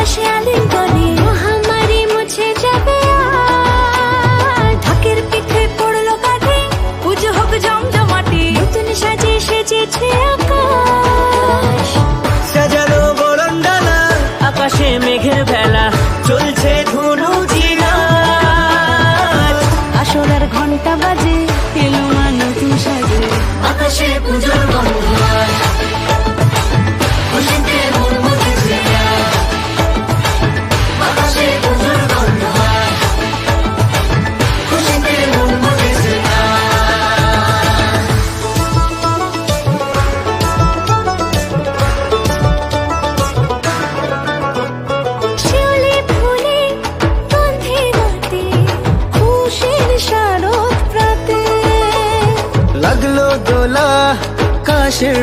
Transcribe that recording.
এসে আলিঙ্গনে মহামারী মুছে যাবে আর। ঢাকের পিঠে পড়লো কাঁধে, পুজো হোক জমজমাটি, নতুন সাজে সেজেছে আকাশ। সাজানো বরণডালা, আকাশে মেঘের ভেলা, চলছে ধুনু জিনাত। আসরের ঘন্টা বাজে, এলো মা নতুন সাজে, আকাশে পুজোর গন্ধ আজ, খুশিতে মন মজেছে আজ। আকাশে পুজোর গন্ধ আজ, খুশিতে মন মজেছে আজ। শিউলি ফুলে গন্ধে রাতে, খুশির শারদ প্রাতে। লাগলো দোলা কাশের